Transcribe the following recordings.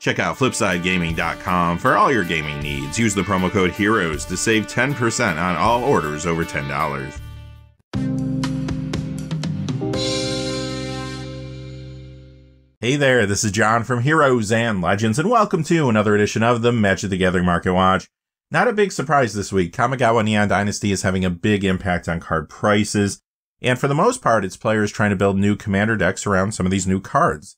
Check out FlipsideGaming.com for all your gaming needs. Use the promo code HEROES to save 10% on all orders over $10. Hey there, this is John from Heroes and Legends, and welcome to another edition of the Magic the Gathering Market Watch. Not a big surprise this week. Kamigawa Neon Dynasty is having a big impact on card prices, and for the most part, it's players trying to build new commander decks around some of these new cards.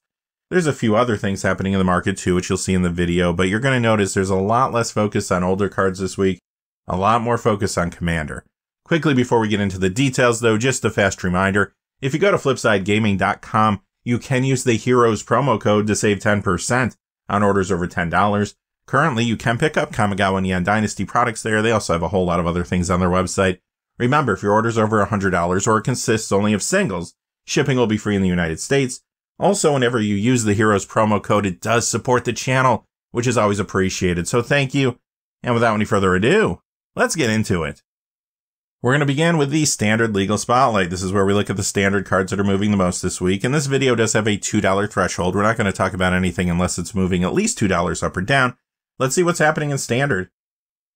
There's a few other things happening in the market too, which you'll see in the video, but you're going to notice there's a lot less focus on older cards this week, a lot more focus on commander. Quickly before we get into the details though, just a fast reminder, if you go to FlipsideGaming.com, you can use the Heroes promo code to save 10% on orders over $10. Currently, you can pick up Kamigawa Neon Dynasty products there. They also have a whole lot of other things on their website. Remember, if your order is over $100 or it consists only of singles, shipping will be free in the United States. Also, whenever you use the Heroes promo code, it does support the channel, which is always appreciated. So thank you. And without any further ado, let's get into it. We're going to begin with the standard legal spotlight. This is where we look at the standard cards that are moving the most this week. And this video does have a $2 threshold. We're not going to talk about anything unless it's moving at least $2 up or down. Let's see what's happening in standard.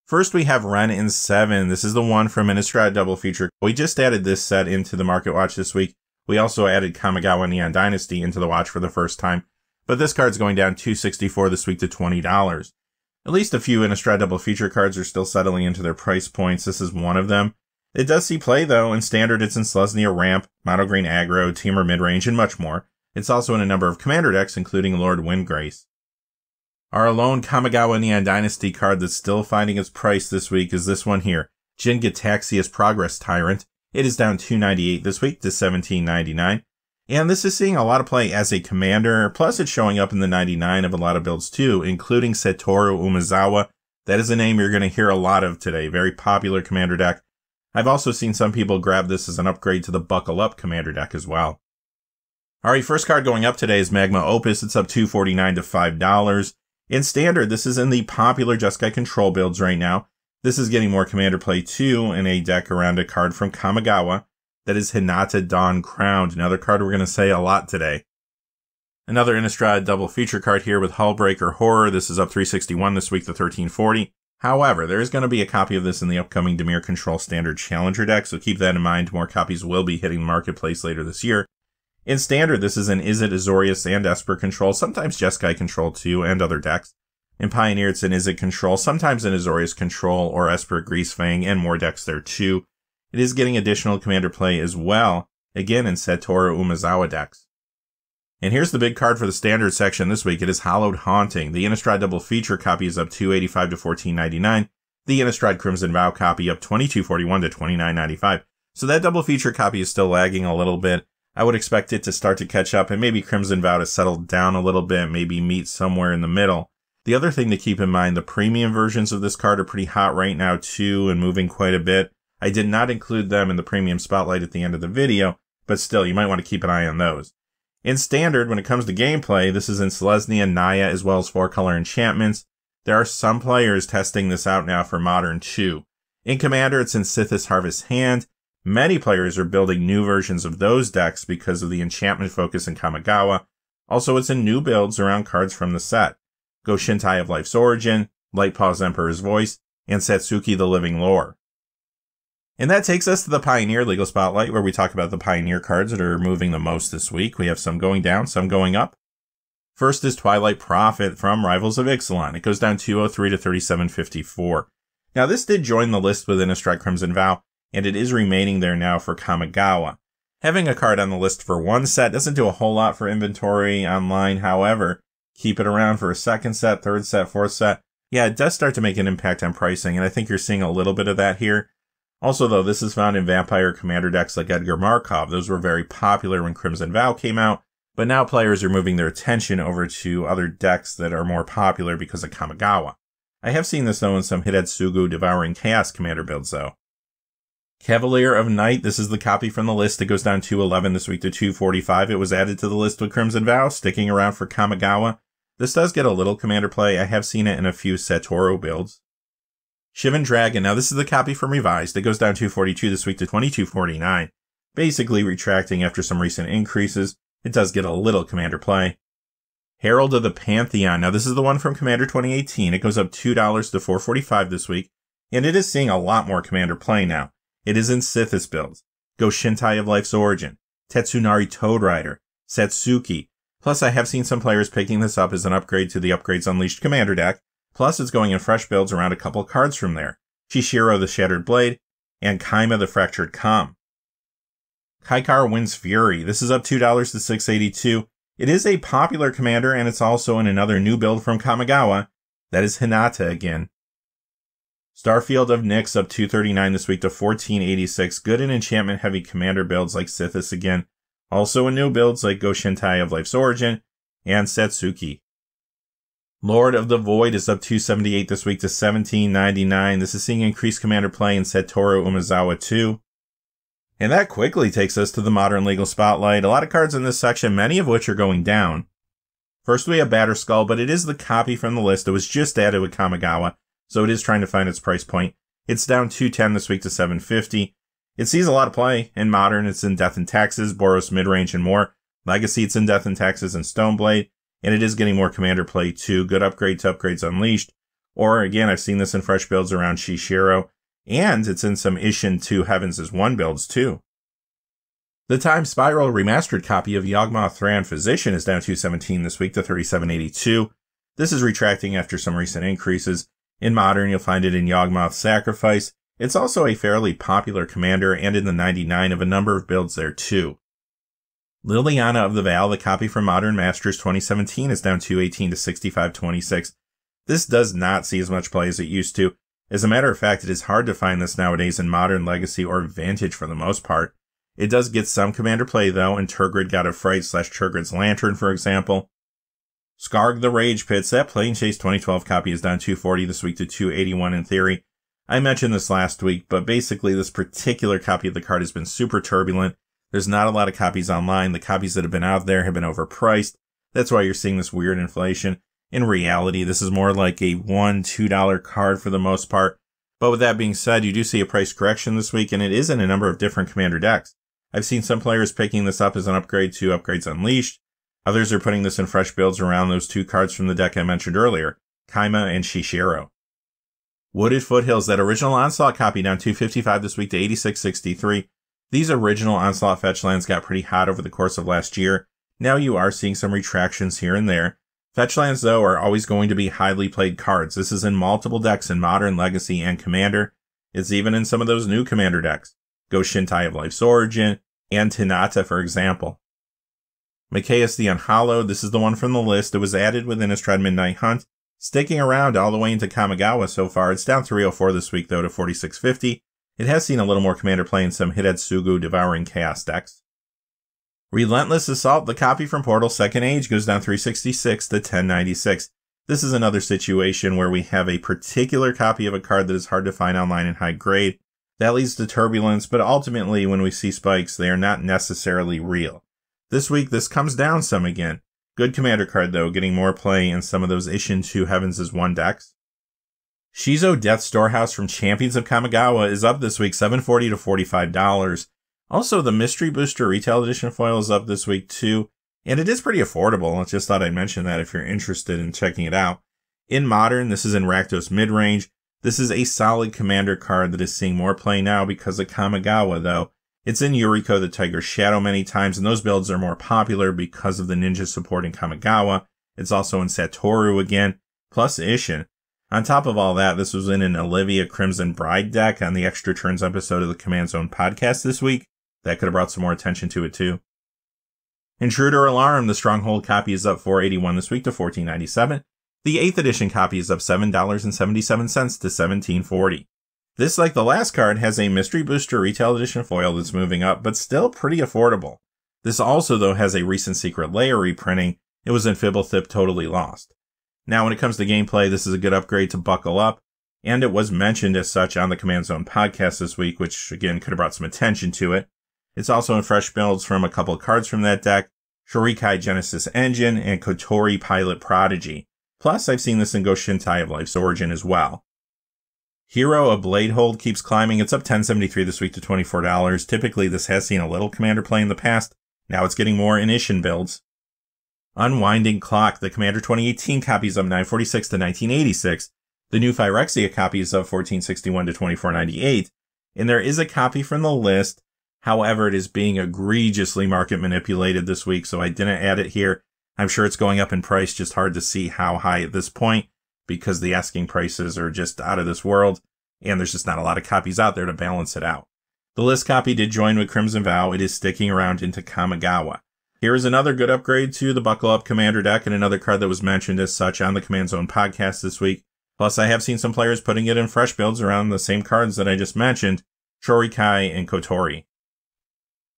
First, we have Ren in 7. This is the one from Innistrad Double Feature. We just added this set into the Market Watch this week. We also added Kamigawa Neon Dynasty into the watch for the first time. But this card's going down $2.64 this week to $20. At least a few Innistrad Double Feature cards are still settling into their price points. This is one of them. It does see play, though. In standard, it's in Selesnya Ramp, Mono Green Aggro, Temur Midrange, and much more. It's also in a number of commander decks, including Lord Windgrace. Our lone Kamigawa Neon Dynasty card that's still finding its price this week is this one here, Jin Gitaxias Progress Tyrant. It is down $2.98 this week to $17.99. And this is seeing a lot of play as a commander, plus it's showing up in the 99 of a lot of builds too, including Satoru Umezawa. That is a name you're going to hear a lot of today. Very popular commander deck. I've also seen some people grab this as an upgrade to the Buckle Up commander deck as well. Alright, first card going up today is Magma Opus. It's up $2.49 to $5. In standard, this is in the popular Jeskai Control builds right now. This is getting more commander play too in a deck around a card from Kamigawa. That is Hinata Dawn Crowned, another card we're going to say a lot today. Another Innistrad Double Feature card here with Hullbreaker Horror. This is up $3.61 this week to $13.40. However, there is going to be a copy of this in the upcoming Dimir Control Standard Challenger deck, so keep that in mind. More copies will be hitting the marketplace later this year. In Standard, this is in Izzet, Azorius, and Esper Control, sometimes Jeskai Control too, and other decks. In Pioneer, it's in Izzet Control, sometimes in Azorius Control or Esper Greasefang, and more decks there too. It is getting additional commander play as well, again in Satoru Umezawa decks. And here's the big card for the Standard section this week. It is Hallowed Haunting. The Innistrad Double Feature copy is up $2.85 to $14.99. The Innistrad Crimson Vow copy up $22.41 to $29.95. So that Double Feature copy is still lagging a little bit. I would expect it to start to catch up and maybe Crimson Vow to settle down a little bit, maybe meet somewhere in the middle. The other thing to keep in mind, the premium versions of this card are pretty hot right now too and moving quite a bit. I did not include them in the premium spotlight at the end of the video, but still, you might want to keep an eye on those. In Standard, when it comes to gameplay, this is in Selesnya, Naya, as well as 4-color enchantments. There are some players testing this out now for Modern too. In Commander, it's in Sithis Harvest Hand. Many players are building new versions of those decks because of the enchantment focus in Kamigawa. Also, it's in new builds around cards from the set. Goshintai of Life's Origin, Lightpaw's Emperor's Voice, and Satsuki the Living Lore. And that takes us to the Pioneer Legal Spotlight, where we talk about the Pioneer cards that are moving the most this week. We have some going down, some going up. First is Twilight Prophet from Rivals of Ixalan. It goes down $2.03 to $37.54. Now, this did join the list with Innistrad Crimson Vow, and it is remaining there now for Kamigawa. Having a card on the list for one set doesn't do a whole lot for inventory online, however, keep it around for a second set, third set, fourth set. Yeah, it does start to make an impact on pricing, and I think you're seeing a little bit of that here. Also, though, this is found in Vampire Commander decks like Alper Markov. Those were very popular when Crimson Vow came out, but now players are moving their attention over to other decks that are more popular because of Kamigawa. I have seen this, though, in some Hidetsugu Devouring Chaos Commander builds, though. Cavalier of Night, this is the copy from the list. It goes down $2.11 this week to $2.45. It was added to the list with Crimson Vow, sticking around for Kamigawa. This does get a little commander play. I have seen it in a few Satoru builds. Shivan Dragon, now this is the copy from Revised. It goes down $2.42 this week to $22.49. Basically retracting after some recent increases. It does get a little commander play. Herald of the Pantheon. Now, this is the one from Commander 2018. It goes up $2 to $4.45 this week, and it is seeing a lot more Commander play now. It is in Sithis builds. Go Shintai of Life's Origin, Tetsunari Toad Rider, Satsuki. Plus, I have seen some players picking this up as an upgrade to the Upgrades Unleashed Commander deck. Plus, it's going in fresh builds around a couple cards from there. Shishiro the Shattered Blade, and Kaima the Fractured Calm. Kaikar Wind's Fury. This is up $2 to $6.82. It is a popular commander, and it's also in another new build from Kamigawa. That is Hinata again. Starfield of Nyx up $2.39 this week to $14.86. Good in enchantment-heavy commander builds like Sithis again. Also in new builds like Go Shintai of Life's Origin and Satsuki. Lord of the Void is up $2.78 this week to $17.99. This is seeing increased commander play in Satoru Umezawa 2. And that quickly takes us to the Modern Legal Spotlight. A lot of cards in this section, many of which are going down. First we have Batterskull, but it is the copy from the list. It was just added with Kamigawa, so it is trying to find its price point. It's down $2.10 this week to $7.50. It sees a lot of play. In Modern, it's in Death and Taxes, Boros Midrange, and more. Legacy, it's in Death and Taxes and Stoneblade, and it is getting more commander play too. Good upgrade to Upgrades Unleashed. Or, again, I've seen this in fresh builds around Shishiro, and it's in some Ishin 2 Heavens as 1 builds too. The Time Spiral remastered copy of Yawgmoth Thran Physician is down $2.17 this week to $37.82. This is retracting after some recent increases. In Modern, you'll find it in Yawgmoth Sacrifice. It's also a fairly popular commander, and in the 99 of a number of builds there too. Liliana of the Val, the copy from Modern Masters 2017, is down $2.18 to $65.26. This does not see as much play as it used to. As a matter of fact, it is hard to find this nowadays in Modern, Legacy, or Vantage for the most part. It does get some commander play though, in Turgid God of Fright / Turgid's Lantern, for example. Skarg the Rage Pits, that Plane Chase 2012 copy is down $2.40 this week to $2.81 in theory. I mentioned this last week, but basically this particular copy of the card has been super turbulent. There's not a lot of copies online. The copies that have been out there have been overpriced. That's why you're seeing this weird inflation. In reality, this is more like a $1, $2 card for the most part. But with that being said, you do see a price correction this week, and it is in a number of different commander decks. I've seen some players picking this up as an upgrade to Upgrades Unleashed. Others are putting this in fresh builds around those 2 cards from the deck I mentioned earlier, Kaima and Shishiro. Wooded Foothills, that original Onslaught copy, down $2.55 this week to $86.63. These original Onslaught fetch lands got pretty hot over the course of last year. Now you are seeing some retractions here and there. Fetch lands, though, are always going to be highly played cards. This is in multiple decks in Modern, Legacy, and Commander. It's even in some of those new Commander decks. Go Shintai of Life's Origin, and Hinata, for example. Mikaeus the Unhallowed, this is the one from the list. It was added with Innistrad Midnight Hunt. Sticking around all the way into Kamigawa so far. It's down $3.04 this week, though, to $46.50. It has seen a little more commander play in some Hidetsugu Devouring Chaos decks. Relentless Assault, the copy from Portal Second Age, goes down $3.66 to $10.96. This is another situation where we have a particular copy of a card that is hard to find online in high grade. That leads to turbulence, but ultimately when we see spikes, they are not necessarily real. This week, this comes down some again. Good commander card, though, getting more play in some of those Ishin 2 Heavens as 1 decks. Shizo Death Storehouse from Champions of Kamigawa is up this week, $7.40 to $45. Also, the Mystery Booster Retail Edition foil is up this week, too. And it is pretty affordable. I just thought I'd mention that if you're interested in checking it out. In Modern, this is in Rakdos Midrange. This is a solid commander card that is seeing more play now because of Kamigawa, though. It's in Yuriko the Tiger's Shadow many times, and those builds are more popular because of the ninja support in Kamigawa. It's also in Satoru again, plus Ishin. On top of all that, this was in an Olivia Crimson Bride deck on the Extra Turns episode of the Command Zone podcast this week. That could have brought some more attention to it too. Intruder Alarm, the Stronghold copy is up $4.81 this week to $14.97. The 8th edition copy is up $7.77 to $17.40. This, like the last card, has a Mystery Booster Retail Edition foil that's moving up, but still pretty affordable. This also, though, has a recent Secret Lair reprinting. It was in Fibblethip Totally Lost. Now, when it comes to gameplay, this is a good upgrade to Buckle Up, and it was mentioned as such on the Command Zone podcast this week, which, again, could have brought some attention to it. It's also in fresh builds from a couple of cards from that deck, Shurikai Genesis Engine and Kotori Pilot Prodigy. Plus, I've seen this in Go Shintai of Life's Origin as well. Hero of Bladehold keeps climbing. It's up $10.73 this week to $24. Typically, this has seen a little commander play in the past. Now it's getting more in Ishin builds. Unwinding Clock, the Commander 2018 copy is up 946 to 1986. The new Phyrexia copy is up 1461 to 2498. And there is a copy from the list. However, it is being egregiously market manipulated this week, so I didn't add it here. I'm sure it's going up in price, just hard to see how high at this point because the asking prices are just out of this world, and there's just not a lot of copies out there to balance it out. The list copy did join with Crimson Vow. It is sticking around into Kamigawa. Here is another good upgrade to the Buckle Up Commander deck and another card that was mentioned as such on the Command Zone podcast this week. Plus, I have seen some players putting it in fresh builds around the same cards that I just mentioned, Shorikai and Kotori.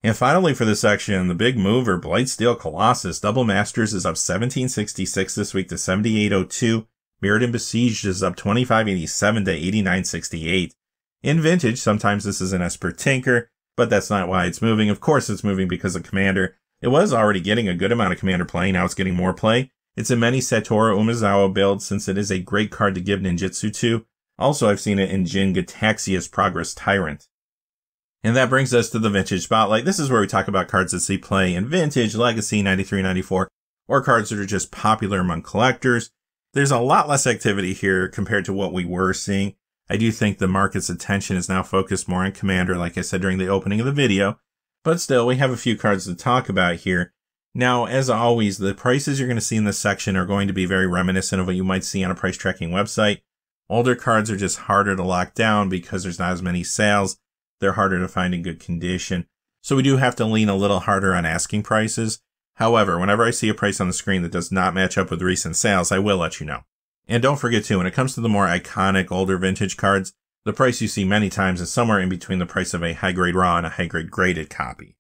And finally for this section, the big mover, Blightsteel Colossus, Double Masters is up 1766 this week to 7802. Mirrodin Besieged is up 2587 to 8968. In Vintage, sometimes this is an Esper Tinker, but that's not why it's moving. Of course it's moving because of Commander. It was already getting a good amount of Commander play, now it's getting more play. It's in many Satoru Umezawa builds since it is a great card to give ninjutsu to. Also, I've seen it in Jin Gataxia's Progress Tyrant. And that brings us to the Vintage Spotlight. This is where we talk about cards that see play in Vintage, Legacy, 93, 94, or cards that are just popular among collectors. There's a lot less activity here compared to what we were seeing. I do think the market's attention is now focused more on Commander, like I said during the opening of the video. But still, we have a few cards to talk about here. Now, as always, the prices you're going to see in this section are going to be very reminiscent of what you might see on a price tracking website. Older cards are just harder to lock down because there's not as many sales. They're harder to find in good condition. So we do have to lean a little harder on asking prices. However, whenever I see a price on the screen that does not match up with recent sales, I will let you know. And don't forget too, when it comes to the more iconic older vintage cards, the price you see many times is somewhere in between the price of a high-grade raw and a high-grade graded copy.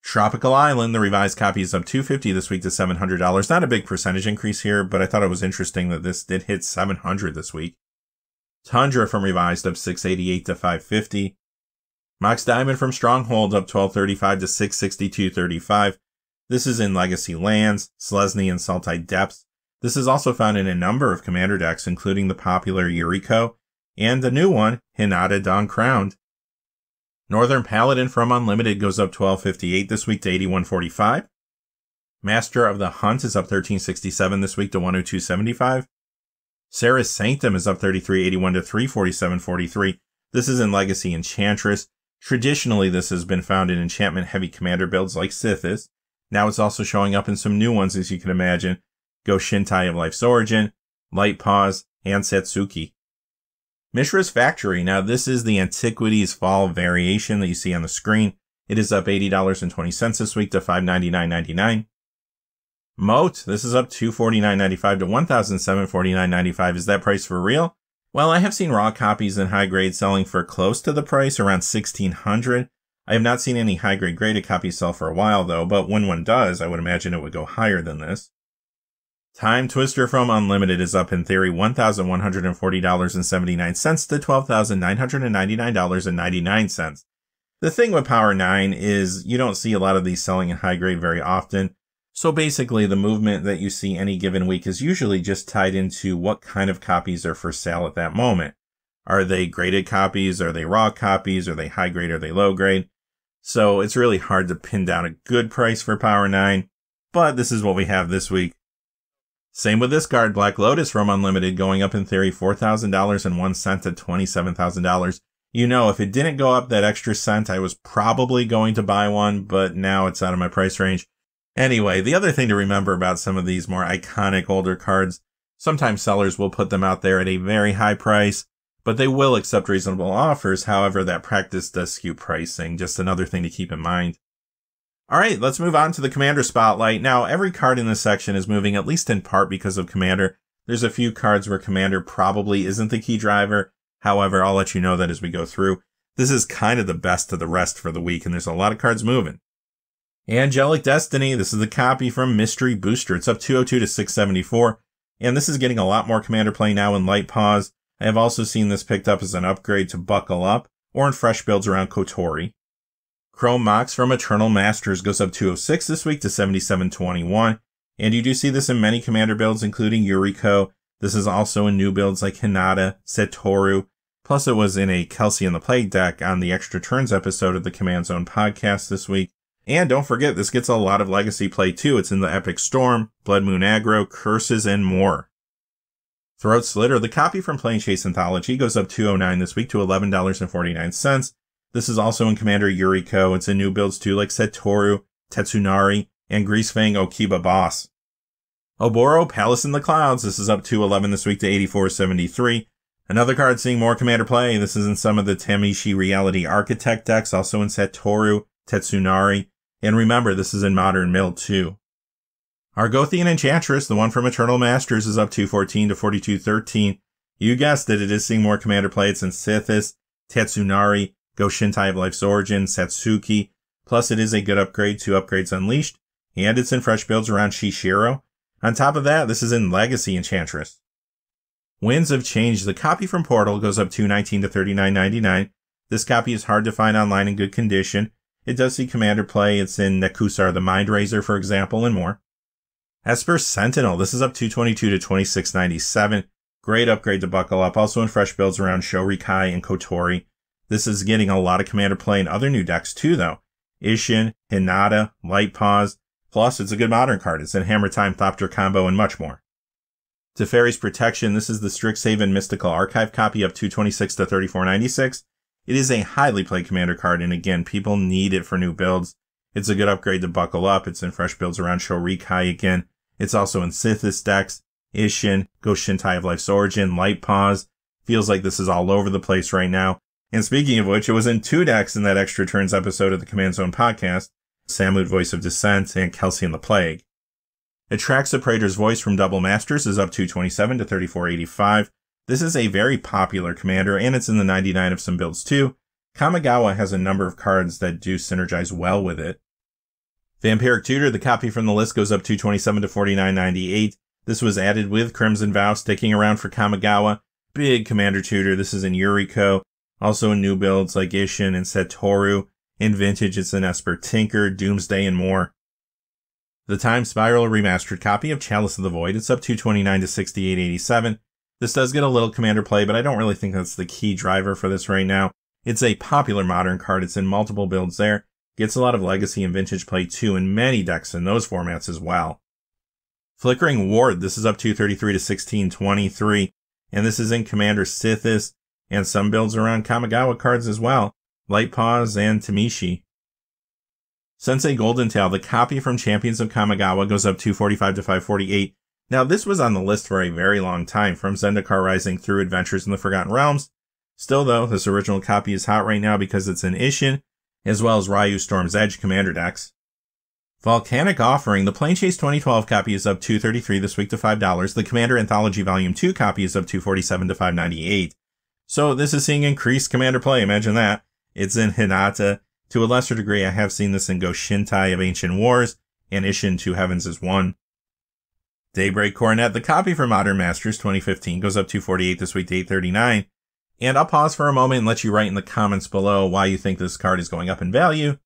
Tropical Island, the revised copy is up $250 this week to $700. Not a big percentage increase here, but I thought it was interesting that this did hit $700 this week. Tundra from revised up $688 to $550. Mox Diamond from Stronghold up $1235 to $662.35. This is in Legacy Lands, Selesny, and Sultai Depths. This is also found in a number of Commander decks, including the popular Yuriko, and the new one, Hinata Dawn Crowned. Northern Paladin from Unlimited goes up $1258 this week to $81.45. Master of the Hunt is up $1367 this week to $102.75. Sarah's Sanctum is up $3381 to $347.43. This is in Legacy Enchantress. Traditionally, this has been found in enchantment-heavy commander builds like Sithis. Now it's also showing up in some new ones, as you can imagine. Go Shintai of Life's Origin, Light Paws, and Satsuki. Mishra's Factory. Now, this is the Antiquities Fall variation that you see on the screen. It is up $80.20 this week to $599.99. Moat. This is up $249.95 to $1,749.95. Is that price for real? Well, I have seen raw copies in high grade selling for close to the price, around $1,600. I have not seen any high grade graded copies sell for a while though, but when one does, I would imagine it would go higher than this. Time Twister from Unlimited is up in theory $1,140.79 to $12,999.99. The thing with Power 9 is you don't see a lot of these selling in high grade very often. So basically the movement that you see any given week is usually just tied into what kind of copies are for sale at that moment. Are they graded copies? Are they raw copies? Are they high grade? Are they low grade? So it's really hard to pin down a good price for Power 9, but this is what we have this week. Same with this card, Black Lotus from Unlimited, going up in theory $4,001 to $27,000. You know, if it didn't go up that extra cent, I was probably going to buy one, but now it's out of my price range. Anyway, the other thing to remember about some of these more iconic older cards, sometimes sellers will put them out there at a very high price, but they will accept reasonable offers. However, that practice does skew pricing. Just another thing to keep in mind. All right, let's move on to the Commander Spotlight. Now, every card in this section is moving at least in part because of Commander. There's a few cards where Commander probably isn't the key driver. However, I'll let you know that as we go through. This is kind of the best of the rest for the week, and there's a lot of cards moving. Angelic Destiny, this is the copy from Mystery Booster. It's up 202 to 674, and this is getting a lot more Commander play now in Light Paws. I have also seen this picked up as an upgrade to Buckle Up, or in fresh builds around Kotori. Chrome Mox from Eternal Masters goes up 206 this week to 7721, and you do see this in many Commander builds, including Yuriko. This is also in new builds like Hinata, Satoru, plus it was in a Kelsey and the Plague deck on the Extra Turns episode of the Command Zone podcast this week. And don't forget, this gets a lot of legacy play too. It's in the Epic Storm, Blood Moon Aggro, Curses, and more. Throat Slitter, the copy from Plane Chase Anthology, goes up $2.09 this week to $11.49. This is also in Commander Yuriko. It's in new builds too, like Setoru, Tetsunari, and Greasefang Okiba Boss. Oboro, Palace in the Clouds. This is up $2.11 this week to $84.73. Another card seeing more Commander play. This is in some of the Tamishi Reality Architect decks, also in Setoru, Tetsunari, and remember, this is in Modern Mill too. Argothian Enchantress, the one from Eternal Masters, is up $2.14 to $42.13. You guessed it, it is seeing more Commander play. It's in Sithis, Tetsunari, Goshintai of Life's Origin, Satsuki, plus it is a good upgrade to Upgrades Unleashed, and it's in fresh builds around Shishiro. On top of that, this is in Legacy Enchantress. Winds of Change, the copy from Portal, goes up $2.19 to $39.99. This copy is hard to find online in good condition. It does see Commander play. It's in Nekusar the Mind Razor, for example, and more. Esper Sentinel, this is up $2.22 to $26.97. Great upgrade to buckle up, also in fresh builds around Shorikai and Kotori. This is getting a lot of Commander play in other new decks too, though. Ishin, Hinata, Light Paws, plus it's a good modern card. It's in Hammer Time, Thopter combo, and much more. Teferi's Protection, this is the Strixhaven Mystical Archive copy, up $2.26 to $34.96. It is a highly played Commander card, and again, people need it for new builds. It's a good upgrade to buckle up. It's in fresh builds around Shorikai again. It's also in Sithis decks, Ishin, Goshintai of Life's Origin, Light Paws. Feels like this is all over the place right now. And speaking of which, it was in 2 decks in that Extra Turns episode of the Command Zone podcast, Samud Voice of Dissent and Kelsey the Plague. Atraxa Praetor's Voice from Double Masters is up $2.27 to $34.85. This is a very popular commander, and it's in the 99 of some builds too. Kamigawa has a number of cards that do synergize well with it. Vampiric Tutor, the copy from the list, goes up $2.27 to $49.98. This was added with Crimson Vow sticking around for Kamigawa. Big Commander Tutor. This is in Yuriko. Also in new builds like Ishin and Setoru. In Vintage, it's in Esper Tinker, Doomsday, and more. The Time Spiral Remastered copy of Chalice of the Void. It's up $2.29 to $68.87. This does get a little Commander play, but I don't really think that's the key driver for this right now. It's a popular modern card. It's in multiple builds there. Gets a lot of Legacy and Vintage play too, in many decks in those formats as well. Flickering Ward. This is up $2.33 to $16.23. And this is in Commander Sithis and some builds around Kamigawa cards as well. Light Paws and Tamishi. Sensei Golden Tail, the copy from Champions of Kamigawa, goes up $2.45 to $5.48. Now, this was on the list for a very long time, from Zendikar Rising through Adventures in the Forgotten Realms. Still, though, this original copy is hot right now because it's in Ishin, as well as Ryu Storm's Edge commander decks. Volcanic Offering, the Planechase 2012 copy is up $2.33 this week to $5. The Commander Anthology Volume 2 copy is up $2.47 to $5.98. So this is seeing increased Commander play, imagine that. It's in Hinata. To a lesser degree, I have seen this in Goshintai of Ancient Wars, and Ishin Two Heavens is one. Daybreak Coronet, the copy for Modern Masters 2015, goes up $2.48 this week to $8.39. And I'll pause for a moment and let you write in the comments below why you think this card is going up in value.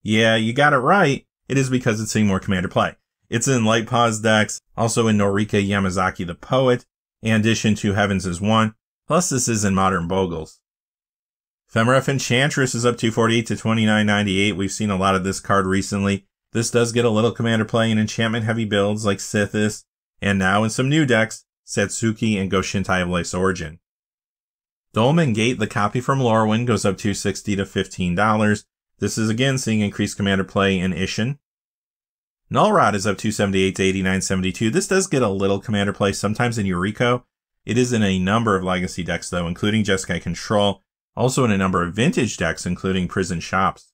Yeah, you got it right. It is because it's seeing more Commander play. It's in Light Paws decks, also in Norika Yamazaki the Poet, and Ishin Two Heavens is one. Plus this is in Modern Bogles. Femeref Enchantress is up $2.48 to $29.98. We've seen a lot of this card recently. This does get a little Commander play in enchantment-heavy builds like Sithis, and now in some new decks, Satsuki and Goshintai of Life's Origin. Dolmen Gate, the copy from Lorwyn, goes up $2.60 to $15. This is again seeing increased Commander play in Ishin. Nullrod is up $2.78 to $89.72. This does get a little Commander play sometimes in Yuriko. It is in a number of Legacy decks though, including Jeskai Control, also in a number of Vintage decks, including Prison Shops.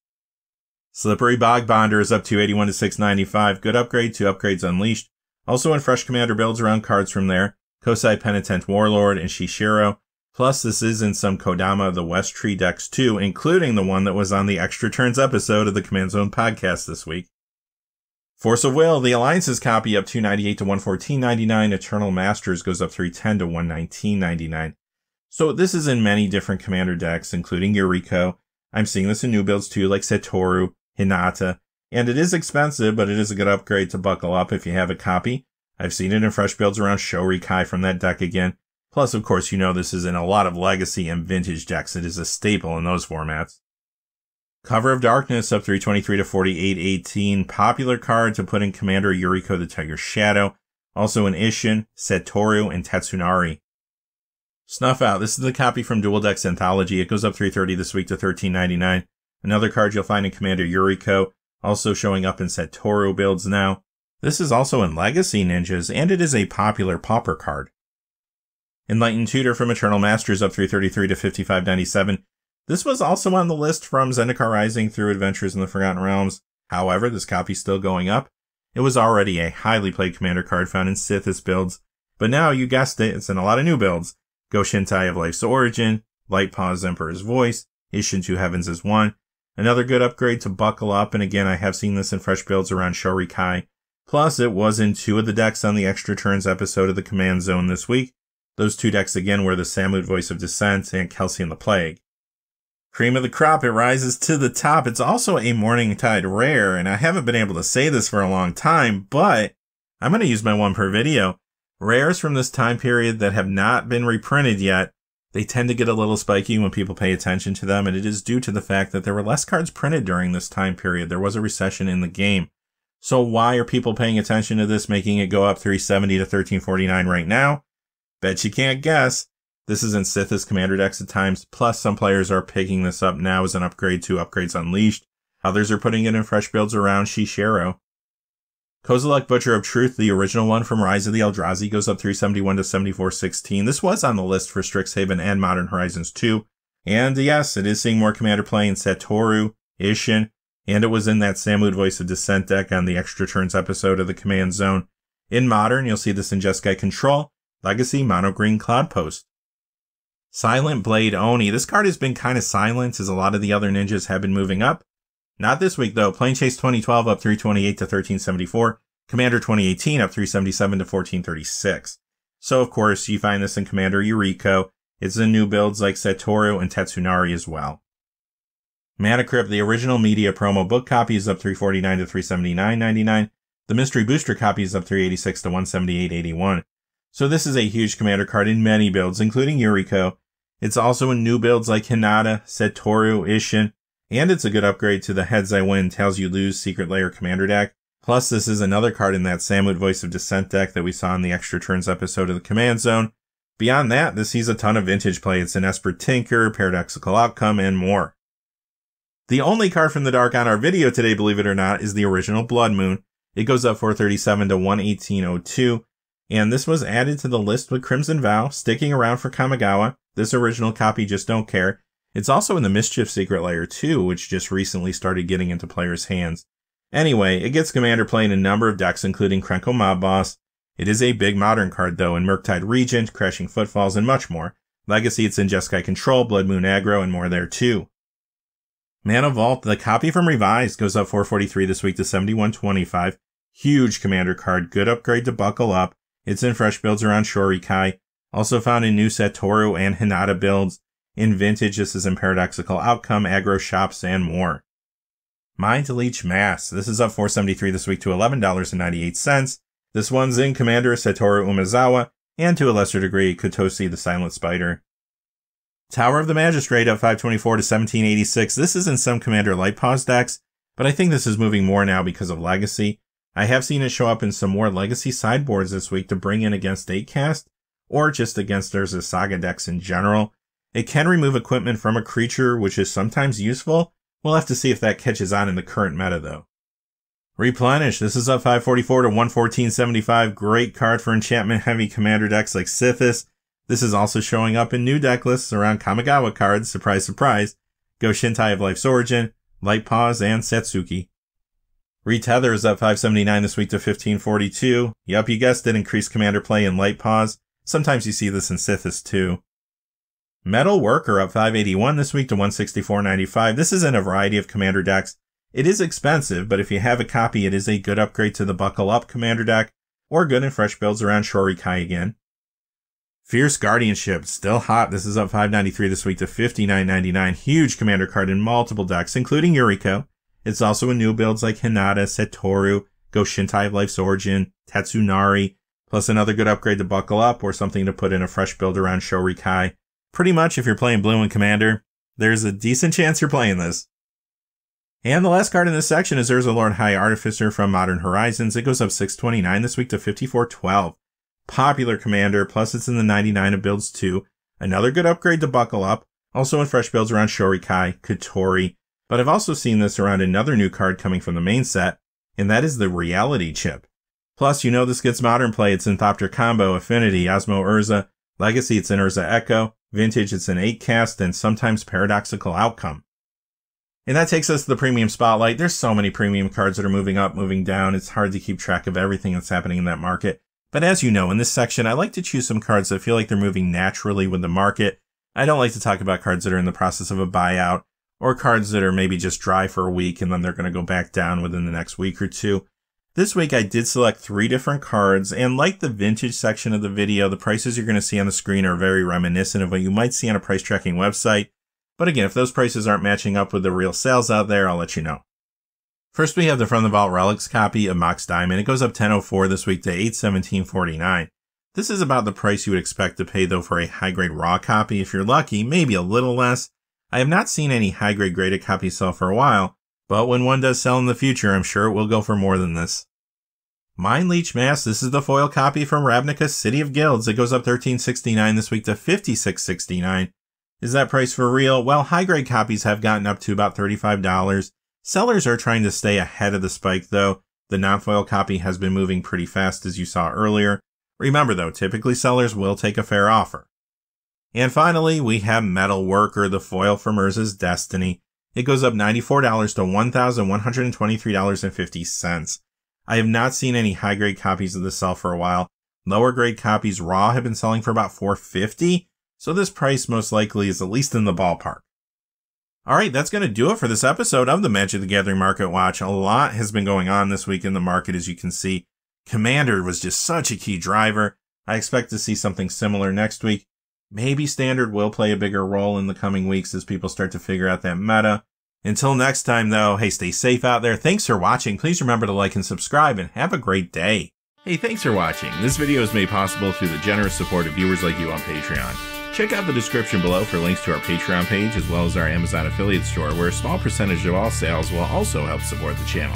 Slippery Bog Bonder is up $2.81 to $6.95. Good upgrade to Upgrades Unleashed. Also in fresh Commander builds around cards from there. Kosai Penitent Warlord and Shishiro. Plus this is in some Kodama of the West Tree decks too, including the one that was on the Extra Turns episode of the Command Zone podcast this week. Force of Will, the Alliance's copy, up $2.98 to $114.99. Eternal Masters goes up $3.10 to $119.99. So this is in many different Commander decks, including Yuriko. I'm seeing this in new builds too, like Setoru, Hinata, and it is expensive, but it is a good upgrade to buckle up if you have a copy. I've seen it in fresh builds around Shorikai from that deck again. Plus, of course, you know this is in a lot of Legacy and Vintage decks. It is a staple in those formats. Cover of Darkness up 323 to 4818. Popular card to put in Commander Yuriko the Tiger Shadow. Also in Isshin, Satoru, and Tatsunari. Snuff Out. This is the copy from Dual Decks Anthology. It goes up 330 this week to 13.99. Another card you'll find in Commander Yuriko. Also showing up in Satoru builds now. This is also in Legacy Ninjas, and it is a popular Pauper card. Enlightened Tutor from Eternal Masters up 333 to 55.97. This was also on the list from Zendikar Rising through Adventures in the Forgotten Realms. However, this copy's still going up. It was already a highly played commander card found in Sithis builds, but now, you guessed it, it's in a lot of new builds. Go Shintai of Life's Origin, Light Paws Emperor's Voice, Isshin Two Heavens is one. Another good upgrade to Buckle Up, and again, I have seen this in fresh builds around Shorikai. Plus, it was in 2 of the decks on the Extra Turns episode of the Command Zone this week. Those 2 decks again were the Samut Voice of Dissent and Kelsey the Plague. Cream of the crop, it rises to the top. It's also a Morningtide rare, and I haven't been able to say this for a long time, but I'm going to use my one per video. Rares from this time period that have not been reprinted yet, they tend to get a little spiky when people pay attention to them, and it is due to the fact that there were less cards printed during this time period. There was a recession in the game. So why are people paying attention to this, making it go up 370 to 1349 right now? Bet you can't guess. This is in Sithis Commander decks at times, plus some players are picking this up now as an upgrade to Upgrades Unleashed. Others are putting it in fresh builds around Shishero. Kozilek Butcher of Truth, the original one from Rise of the Eldrazi, goes up 371 to 74.16. This was on the list for Strixhaven and Modern Horizons 2. And yes, it is seeing more Commander play in Satoru, Isshin, and it was in that Samut Voice of Dissent deck on the Extra Turns episode of the Command Zone. In Modern, you'll see this in Jeskai Control, Legacy, Mono Green, Cloud Post. Silent Blade Oni. This card has been kind of silent as a lot of the other ninjas have been moving up. Not this week though. Plane Chase 2012 up 328 to 1374. Commander 2018 up 377 to 1436. So of course you find this in Commander Yuriko. It's in new builds like Satoru and Tatsunari as well. Mana Crypt, the original media promo book copy is up 349 to 379.99. The mystery booster copy is up 386 to 178.81. So this is a huge commander card in many builds, including Yuriko. It's also in new builds like Hinata, Satoru, Isshin, and it's a good upgrade to the Heads I Win, Tails You Lose Secret Lair commander deck. Plus, this is another card in that Samut Voice of Dissent deck that we saw in the Extra Turns episode of the Command Zone. Beyond that, this sees a ton of vintage play. It's an Esper Tinker, Paradoxical Outcome, and more. The only card from the dark on our video today, believe it or not, is the original Blood Moon. It goes up 437 to 118.02. And this was added to the list with Crimson Vow, sticking around for Kamigawa. This original copy just don't care. It's also in the Mischief Secret Lair too, which just recently started getting into players' hands. Anyway, it gets Commander play in a number of decks, including Krenko Mob Boss. It is a big modern card though, in Murktide Regent, Crashing Footfalls, and much more. Legacy, it's in Jeskai Control, Blood Moon Aggro, and more there too. Mana Vault, the copy from Revised, goes up 443 this week to 71.25. Huge commander card, good upgrade to Buckle Up. It's in fresh builds around Shorikai. Also found in new Satoru and Hinata builds. In vintage, this is in Paradoxical Outcome, Aggro Shops, and more. Mind Leech Mass. This is up 473 this week to $11.98. This one's in Commander Satoru Umezawa, and to a lesser degree, Kotosi the Silent Spider. Tower of the Magistrate up 524 to 1786. This is in some Commander Light Paws decks, but I think this is moving more now because of Legacy. I have seen it show up in some more Legacy sideboards this week to bring in against 8-cast, or just against Urza Saga decks in general. It can remove equipment from a creature, which is sometimes useful. We'll have to see if that catches on in the current meta though. Replenish. This is up 544 to 114.75. Great card for enchantment-heavy commander decks like Sithis. This is also showing up in new deck lists around Kamigawa cards, surprise surprise. Go Shintai of Life's Origin, Light Paws, and Satsuki. Retether is up 579 this week to 1542. Yup, you guessed it, increased commander play in Light Paws. Sometimes you see this in Sithis too. Metal Worker up 581 this week to 164.95. This is in a variety of commander decks. It is expensive, but if you have a copy, it is a good upgrade to the Buckle Up commander deck, or good in fresh builds around Shorikai again. Fierce Guardianship, still hot. This is up 593 this week to 59.99. Huge commander card in multiple decks, including Yuriko. It's also in new builds like Hinata, Satoru, Go Shintai of Life's Origin, Tatsunari, plus another good upgrade to Buckle Up or something to put in a fresh build around Shorikai. Pretty much if you're playing blue and commander, there's a decent chance you're playing this. And the last card in this section is Urza Lord High Artificer from Modern Horizons. It goes up 629 this week to 5412. Popular commander, plus it's in the 99 of builds too. Another good upgrade to Buckle Up. Also in fresh builds around Shorikai, Kotori. But I've also seen this around another new card coming from the main set, and that is the Reality Chip. Plus, you know this gets modern play. It's in Thopter Combo, Affinity, Osmo Urza. Legacy, it's in Urza Echo. Vintage, it's in 8-cast, and sometimes Paradoxical Outcome. And that takes us to the premium spotlight. There's so many premium cards that are moving up, moving down. It's hard to keep track of everything that's happening in that market. But as you know, in this section, I like to choose some cards that feel like they're moving naturally with the market. I don't like to talk about cards that are in the process of a buyout, or cards that are maybe just dry for a week and then they're going to go back down within the next week or two. This week, I did select 3 different cards, and like the vintage section of the video, the prices you're going to see on the screen are very reminiscent of what you might see on a price tracking website. But again, if those prices aren't matching up with the real sales out there, I'll let you know. First, we have the From the Vault Relics copy of Mox Diamond. It goes up 10.04 this week to 817.49. This is about the price you would expect to pay, though, for a high-grade raw copy. If you're lucky, maybe a little less. I have not seen any high-grade graded copies sell for a while, but when one does sell in the future, I'm sure it will go for more than this. Mind Leech Mask, this is the foil copy from Ravnica City of Guilds. It goes up 13.69 this week to 56.69. Is that price for real? Well, high-grade copies have gotten up to about $35. Sellers are trying to stay ahead of the spike, though. The non-foil copy has been moving pretty fast, as you saw earlier. Remember, though, typically sellers will take a fair offer. And finally, we have Metal Worker, the foil from Urza's Destiny. It goes up $94 to $1,123.50. I have not seen any high-grade copies of this sell for a while. Lower-grade copies raw have been selling for about $450. So this price most likely is at least in the ballpark. Alright, that's going to do it for this episode of the Magic the Gathering Market Watch. A lot has been going on this week in the market, as you can see. Commander was just such a key driver. I expect to see something similar next week. Maybe Standard will play a bigger role in the coming weeks as people start to figure out that meta. Until next time, though, hey, stay safe out there. Thanks for watching. Please remember to like and subscribe, and have a great day. Hey, thanks for watching. This video is made possible through the generous support of viewers like you on Patreon. Check out the description below for links to our Patreon page, as well as our Amazon affiliate store, where a small percentage of all sales will also help support the channel.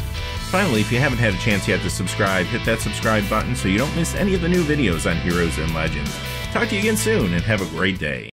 Finally, if you haven't had a chance yet to subscribe, hit that subscribe button so you don't miss any of the new videos on Heroes and Legends. Talk to you again soon, and have a great day.